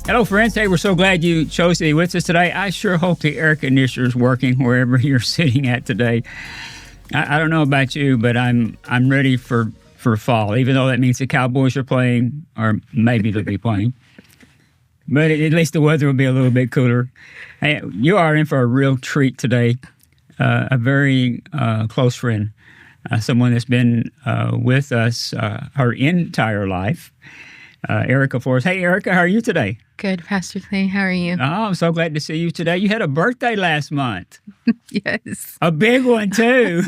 Hello, friends. Hey, we're so glad you chose to be with us today. I sure hope the air conditioner is working wherever you're sitting at today. I don't know about you, but I'm ready for fall, even though that means the Cowboys are playing, or maybe they'll be playing. But at least the weather will be a little bit cooler. Hey, you are in for a real treat today. A very close friend, someone that's been with us her entire life, Erika Flores. Hey, Erika, how are you today? Good, Pastor Clay. How are you? Oh, I'm so glad to see you today. You had a birthday last month. Yes. A big one, too,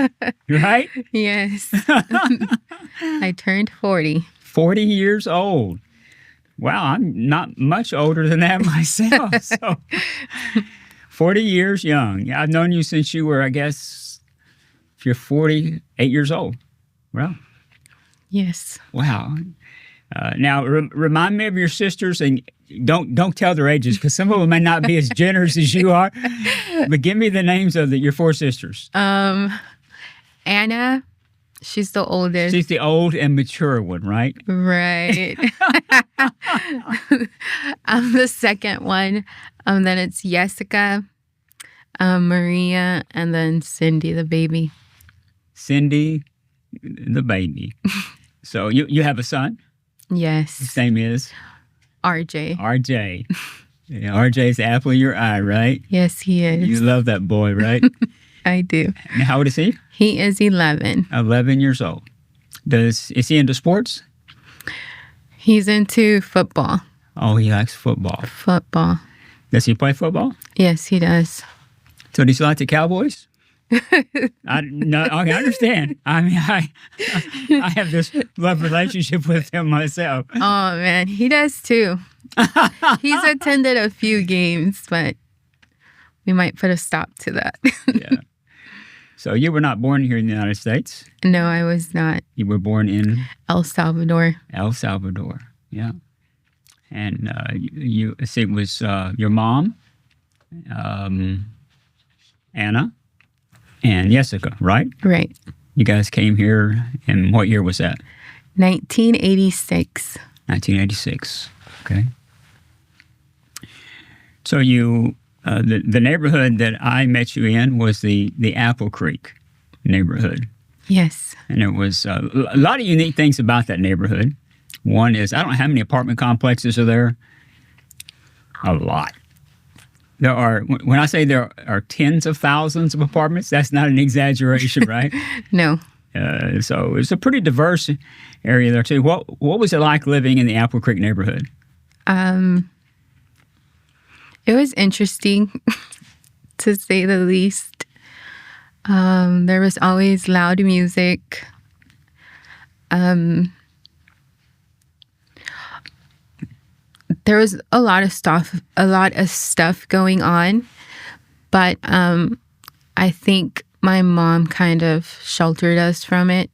right? Yes. I turned 40. 40 years old. Wow, I'm not much older than that myself. So 40 years young. Yeah, I've known you since you were, I guess, if you're 48 years old. Well. Yes. Wow. Now, remind me of your sisters, and don't tell their ages, because some of them may not be as generous as you are. But give me the names of your four sisters. Anna, she's the oldest. She's the old and mature one, right? Right. I'm the second one. Then it's Jessica, Maria, and then Cindy, the baby. Cindy, the baby. So you have a son? Yes. His name is? RJ. RJ. Yeah, RJ's the apple of your eye, right? Yes, he is. You love that boy, right? I do. And how old is he? He is 11. 11 years old. Is he into sports? He's into football. Oh, he likes football. Football. Does he play football? Yes, he does. So does he like the Cowboys? I understand. I mean, I have this love relationship with him myself. Oh, man. He does, too. He's attended a few games, but we might put a stop to that. Yeah. So you were not born here in the United States? No, I was not. You were born in? El Salvador. El Salvador, yeah. And it was your mom, Anna, and Jessica, right? Right. You guys came here, and what year was that? 1986. 1986, okay. So you, the neighborhood that I met you in was the Apple Creek neighborhood. Yes. And there was a lot of unique things about that neighborhood. One is, I don't know how many apartment complexes are there. A lot. There are, when I say there are tens of thousands of apartments, that's not an exaggeration, right? No. So it's a pretty diverse area there, too. What was it like living in the Apple Creek neighborhood? It was interesting, to say the least. There was always loud music. There was a lot of stuff going on, but I think my mom kind of sheltered us from it,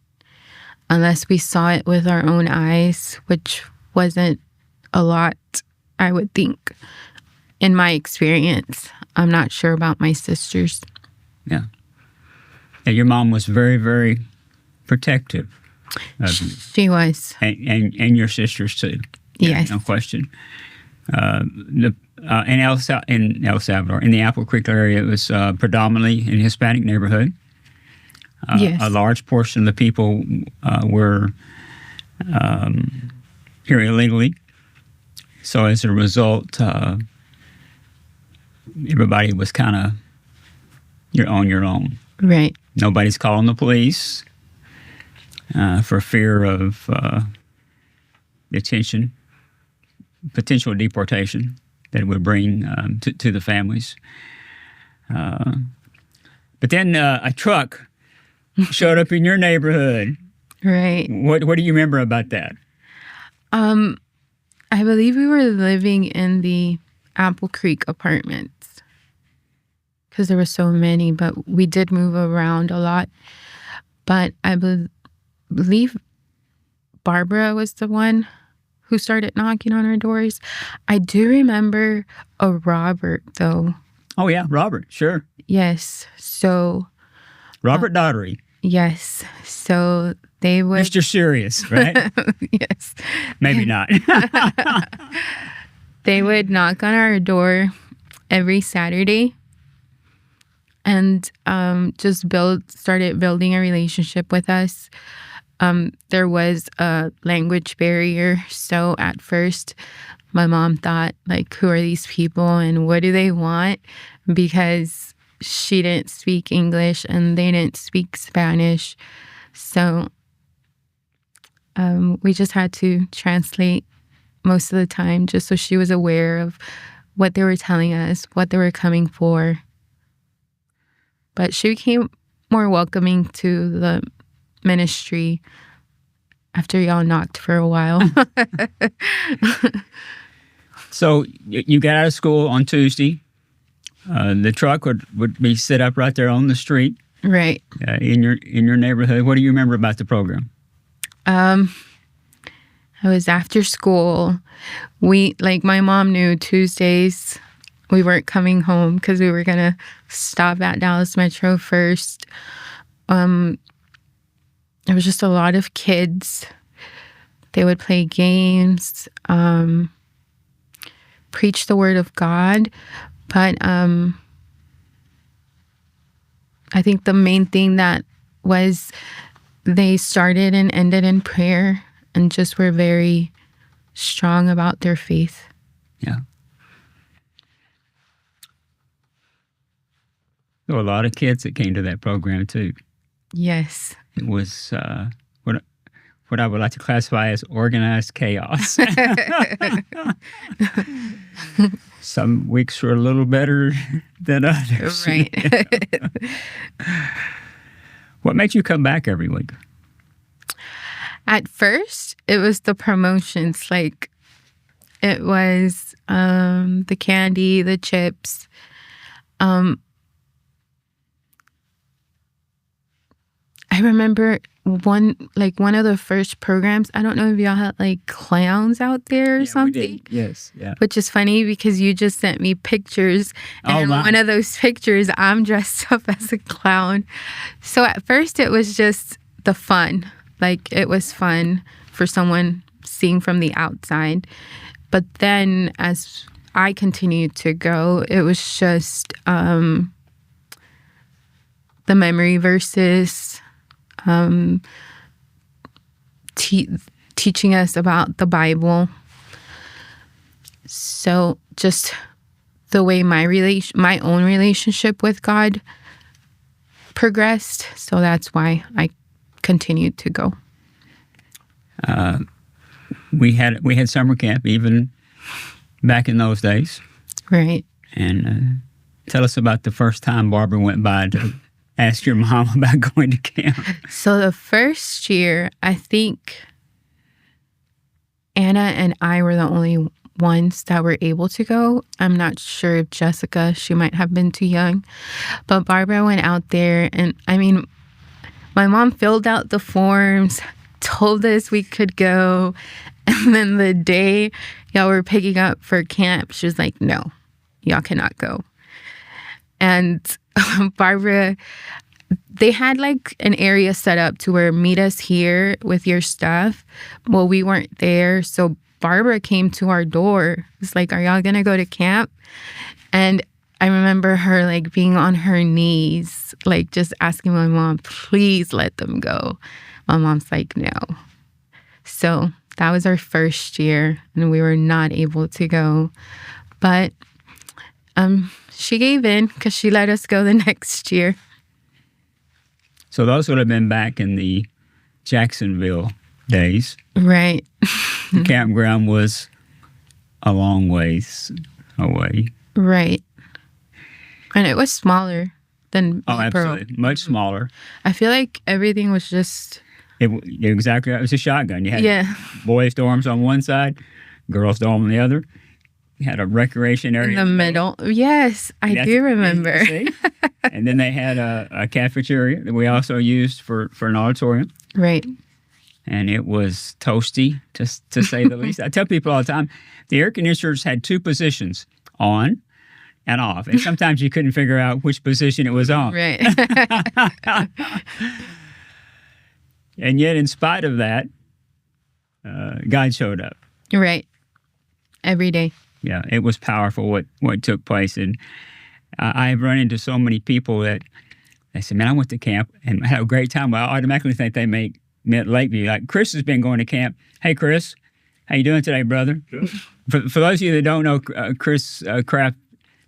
unless we saw it with our own eyes, which wasn't a lot, I would think, in my experience. I'm not sure about my sisters. Yeah. And your mom was very, very protective of you. She was. And your sisters, too. Yeah, yes. No question. In El Salvador, in the Apple Creek area, it was predominantly an Hispanic neighborhood. Yes. A large portion of the people were here illegally. So as a result, everybody was kind of on your own. Right. Nobody's calling the police for fear of detention, potential deportation that it would bring to the families. But then a truck showed up in your neighborhood. Right. What do you remember about that? I believe we were living in the Apple Creek apartments because there were so many, but we did move around a lot. But I believe Barbara was the one who started knocking on our doors. I do remember a Robert, though. Oh, yeah, Robert, sure. Yes. So. Robert Daughtery. Yes. So they would. Mr. Serious, right? Yes. Maybe not. They would knock on our door every Saturday and just started building a relationship with us. There was a language barrier. So at first, my mom thought, like, who are these people and what do they want? Because she didn't speak English and they didn't speak Spanish. So we just had to translate most of the time just so she was aware of what they were telling us, what they were coming for. But she became more welcoming to the ministry after y'all knocked for a while. So you got out of school on Tuesday. The truck would be set up right there on the street, Right. In your neighborhood. What do you remember about the program? It was after school. My mom knew Tuesdays we weren't coming home because we were going to stop at Dallas Metro first. There was just a lot of kids. They would play games, preach the word of God. But I think the main thing that was they started and ended in prayer and just were very strong about their faith. Yeah. There were a lot of kids that came to that program too. Yes. It was what I would like to classify as organized chaos. Some weeks were a little better than others. Right. What made you come back every week? At first, it was the promotions. Like, it was the candy, the chips. I remember one of the first programs. I don't know if y'all had like clowns out there or something. We did. Yes, yeah. Which is funny because you just sent me pictures, and in one of those pictures, I'm dressed up as a clown. So at first, it was just the fun. Like, it was fun for someone seeing from the outside. But then as I continued to go, it was just the memory verses, teaching us about the Bible. So just the way my own relationship with God progressed. So that's why I continued to go. We had summer camp even back in those days. Right. And tell us about the first time Barbara went by to ask your mom about going to camp. So the first year, I think Anna and I were the only ones that were able to go. I'm not sure if Jessica, she might have been too young. But Barbara went out there, and I mean, my mom filled out the forms, told us we could go. And then the day y'all were picking up for camp, she was like, no, y'all cannot go. And Barbara, they had like an area set up to where meet us here with your stuff. Well, we weren't there. So Barbara came to our door. It's like, are y'all going to go to camp? And I remember her like being on her knees, like just asking my mom, please let them go. My mom's like, no. So that was our first year and we were not able to go. But she gave in because she let us go the next year. So those would have been back in the Jacksonville days. Right. The campground was a long ways away. Right. And it was smaller than absolutely. Much smaller. I feel like everything was just... Exactly. It was a shotgun. You had boys' dorms on one side, girls' dorm on the other. You had a recreation area. In the middle. Yes, I do remember. See? And then they had a cafeteria that we also used for an auditorium. Right. And it was toasty, to say the least. I tell people all the time, the air conditioners had two positions, on and off. And sometimes you couldn't figure out which position it was on. Right. And yet, in spite of that, God showed up. Right. Every day. Yeah. It was powerful what took place. And I've run into so many people that they say, man, I went to camp and had a great time. Well, I automatically think they meant Lakeview. Like Chris has been going to camp. Hey, Chris, how you doing today, brother? Good. For those of you that don't know, Chris Kraft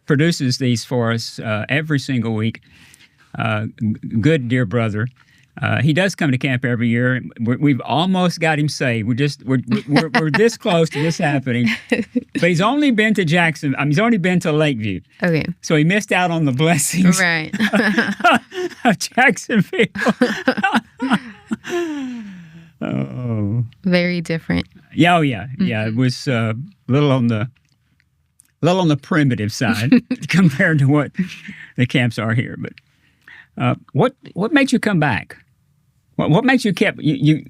produces these for us every single week. Good, dear brother. He does come to camp every year. We've almost got him saved. We're this close to this happening. But he's only been to Jackson. He's only been to Lakeview. Okay. So he missed out on the blessings Right. of Jacksonville. Oh. Very different. Yeah, oh yeah, yeah. It was a little on the primitive side compared to what the camps are here. But what makes you come back? What makes you kept you?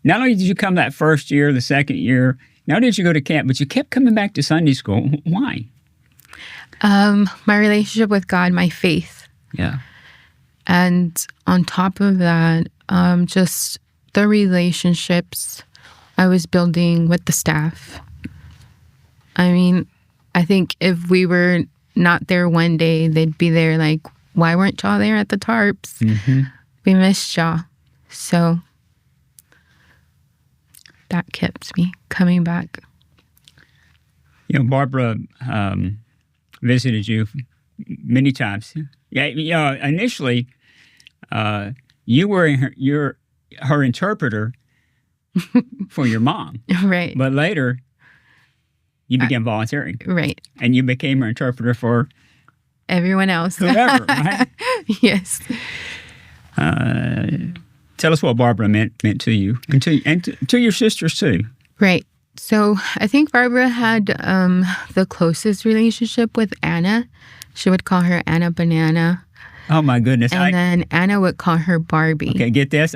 Not only did you come that first year, the second year, not only did you go to camp, but you kept coming back to Sunday school. Why? My relationship with God, my faith. Yeah. And on top of that, just the relationships I was building with the staff. I mean, I think if we were not there one day, they'd be there like, why weren't y'all there at the tarps? Mm-hmm. We missed y'all. So that kept me coming back. You know, Barbara visited you many times. Yeah, initially, you were her interpreter for your mom. Right. But later, you began volunteering. Right. And you became her interpreter for everyone else. Whoever, right? Yes. Tell us what Barbara meant to you and to your sisters too. Right. So I think Barbara had the closest relationship with Anna. She would call her Anna Banana. Oh my goodness! And then Anna would call her Barbie. Okay, get this.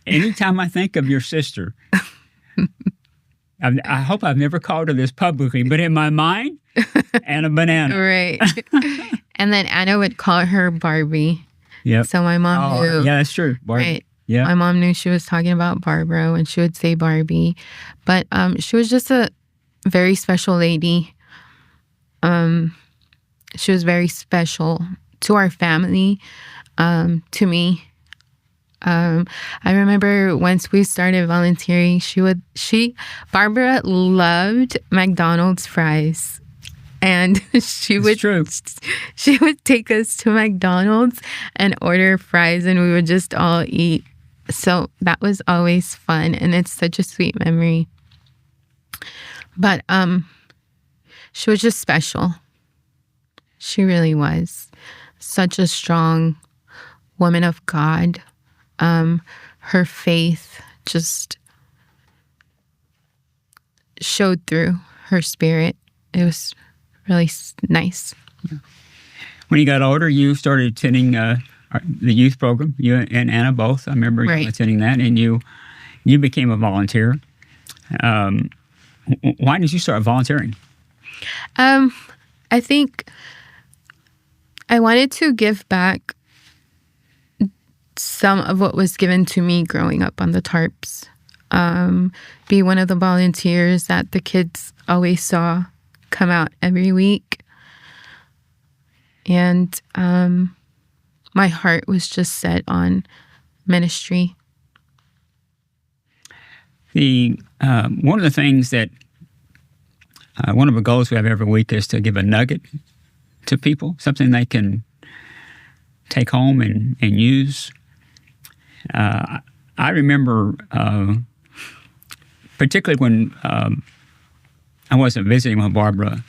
Anytime I think of your sister, I hope I've never called her this publicly, but in my mind, Anna Banana. Right. And then Anna would call her Barbie. Yeah. So my mom knew. Yeah, that's true. Barbie. Right. Yeah. My mom knew she was talking about Barbara when she would say Barbie. But she was just a very special lady. She was very special to our family, to me. I remember once we started volunteering, Barbara loved McDonald's fries. And she would take us to McDonald's and order fries, and we would just all eat. So that was always fun, and it's such a sweet memory. But she was just special. She really was. Such a strong woman of God. Her faith just showed through her spirit. It was really nice. When you got older, you started attending the youth program. You and Anna both. I remember you attending that, and you became a volunteer. Why did you start volunteering? I think I wanted to give back some of what was given to me growing up on the tarps. Be one of the volunteers that the kids always saw come out every week. And my heart was just set on ministry. One of the things that one of the goals we have every week is to give a nugget to people, something they can take home and use. I remember, particularly when I wasn't visiting with Barbara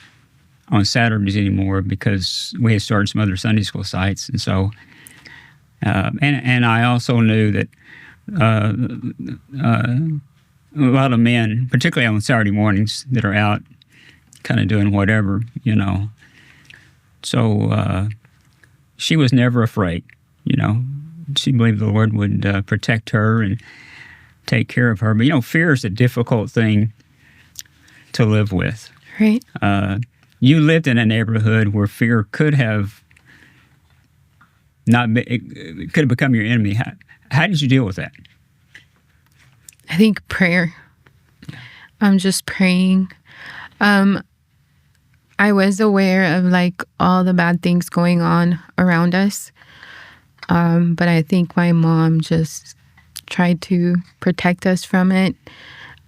on Saturdays anymore because we had started some other Sunday school sites, and so and I also knew that a lot of men, particularly on Saturday mornings, that are out kind of doing whatever, you know. So she was never afraid, you know. She believed the Lord would protect her and take care of her. But, you know, fear is a difficult thing to live with. Right. You lived in a neighborhood where fear could have it could have become your enemy. How did you deal with that? I think prayer. I'm just praying. I was aware of like all the bad things going on around us. But I think my mom just tried to protect us from it.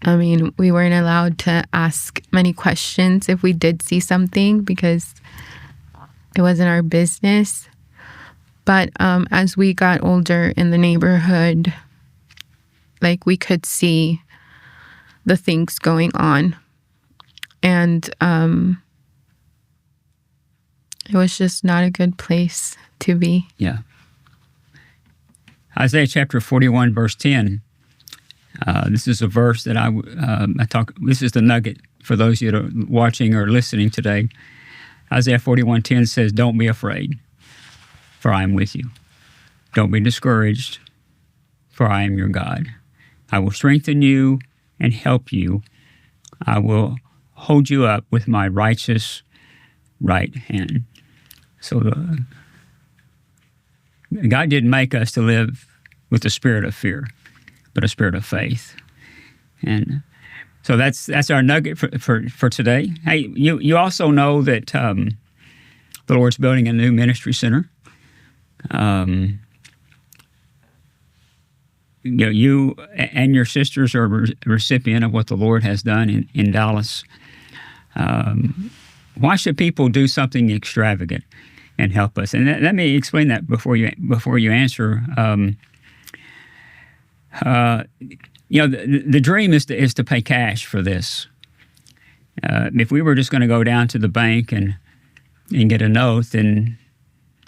I mean, we weren't allowed to ask many questions if we did see something because it wasn't our business. But as we got older in the neighborhood, like we could see the things going on. And it was just not a good place to be. Yeah. Isaiah chapter 41, verse 10. This is a verse that I talk. This is the nugget for those of you that are watching or listening today. Isaiah 41:10 says, "Don't be afraid, for I am with you. Don't be discouraged, for I am your God. I will strengthen you and help you. I will hold you up with my righteous right hand." So God didn't make us to live with a spirit of fear, but a spirit of faith. And so that's our nugget for today. Hey, you also know that the Lord's building a new ministry center. You and your sisters are a recipient of what the Lord has done in Dallas. Why should people do something extravagant and help us? And let me explain that before you answer. The dream is to pay cash for this. If we were just going to go down to the bank and get a note, then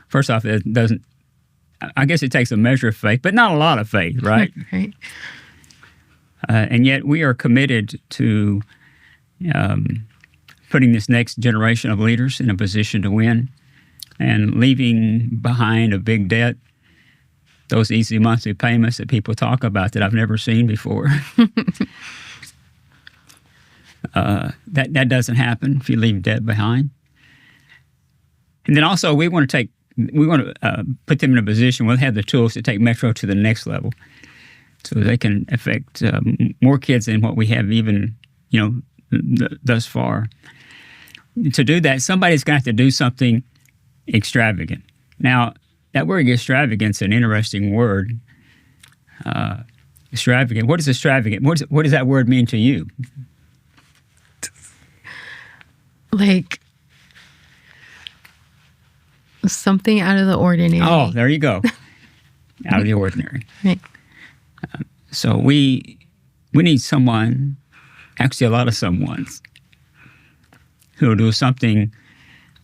first off, it doesn't. I guess it takes a measure of faith, but not a lot of faith, right? Right. And yet we are committed to putting this next generation of leaders in a position to win and leaving behind a big debt, those easy monthly payments that people talk about that I've never seen before. That doesn't happen if you leave debt behind. And then also we want to put them in a position where they have the tools to take Metro to the next level, so they can affect more kids than what we have even, thus far. To do that, somebody's got to do something extravagant. Now, that word extravagant is an interesting word. Extravagant. What is extravagant? What does that word mean to you? Like something out of the ordinary. Oh, there you go. Out of the ordinary. Right. So we need someone, actually a lot of someones, who will do something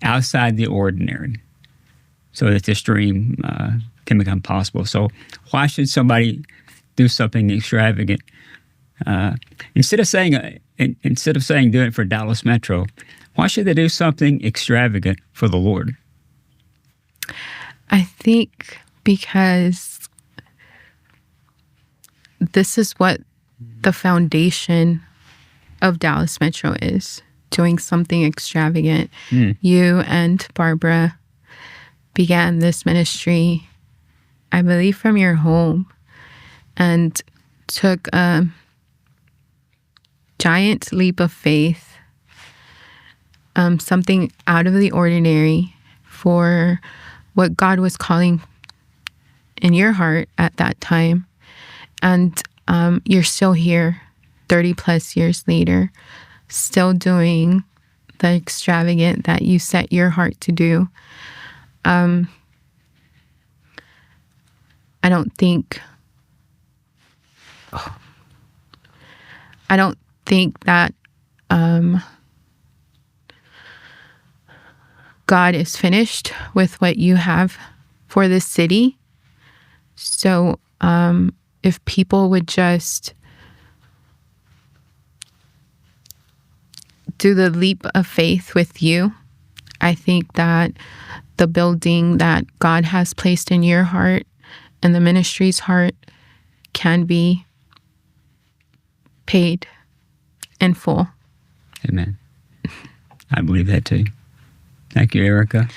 outside the ordinary so that this dream can become possible. So why should somebody do something extravagant? Instead of saying do it for Dallas Metro, why should they do something extravagant for the Lord? I think because this is what the foundation of Dallas Metro is, doing something extravagant. You and Barbara began this ministry, I believe, from your home, and took a giant leap of faith, something out of the ordinary for what God was calling in your heart at that time. And you're still here 30 plus years later, still doing the extravagant that you set your heart to do. I don't think that God is finished with what you have for this city. So if people would just do the leap of faith with you, I think that the building that God has placed in your heart and the ministry's heart can be paid in full. Amen. I believe that too. Thank you, Erika.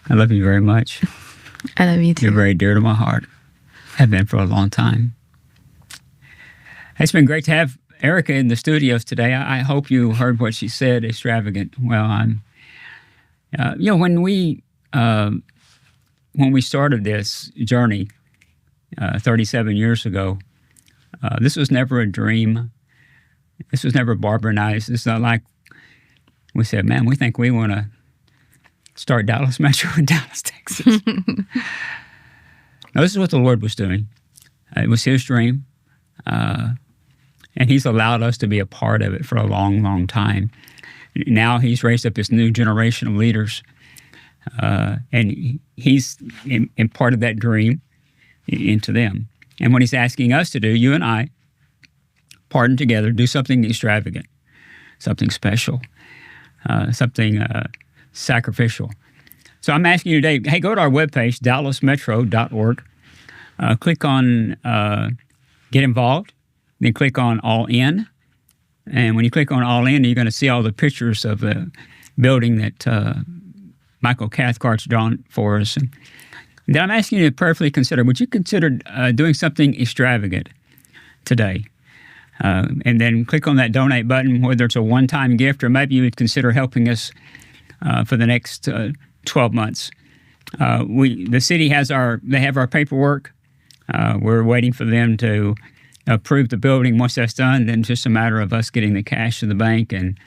I love you very much. I love you too. You're very dear to my heart. Have been for a long time. It's been great to have Erika in the studios today. I hope you heard what she said. Extravagant. Well, when we started this journey 37 years ago, this was never a dream. This was never Barbara-nized. It's not like we said, man, we think we want to start Dallas Metro in Dallas, Texas. No, this is what the Lord was doing. It was His dream. And He's allowed us to be a part of it for a long, long time. Now He's raised up this new generation of leaders. And He's imparted that dream into them. And what He's asking us to do, you and I, partner together, do something extravagant, something special, something sacrificial. So I'm asking you today, hey, go to our webpage, dallasmetro.org. Click on Get Involved. Then click on All In. And when you click on All In, you're going to see all the pictures of the building that Michael Cathcart's drawn for us. And then I'm asking you to prayerfully consider, would you consider doing something extravagant today? And then click on that donate button, whether it's a one-time gift or maybe you would consider helping us for the next 12 months. The city have our paperwork. We're waiting for them to approve the building. Once that's done, then it's just a matter of us getting the cash to the bank and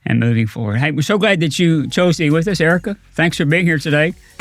moving forward. Hey, we're so glad that you chose to be with us, Erika. Thanks for being here today. Thank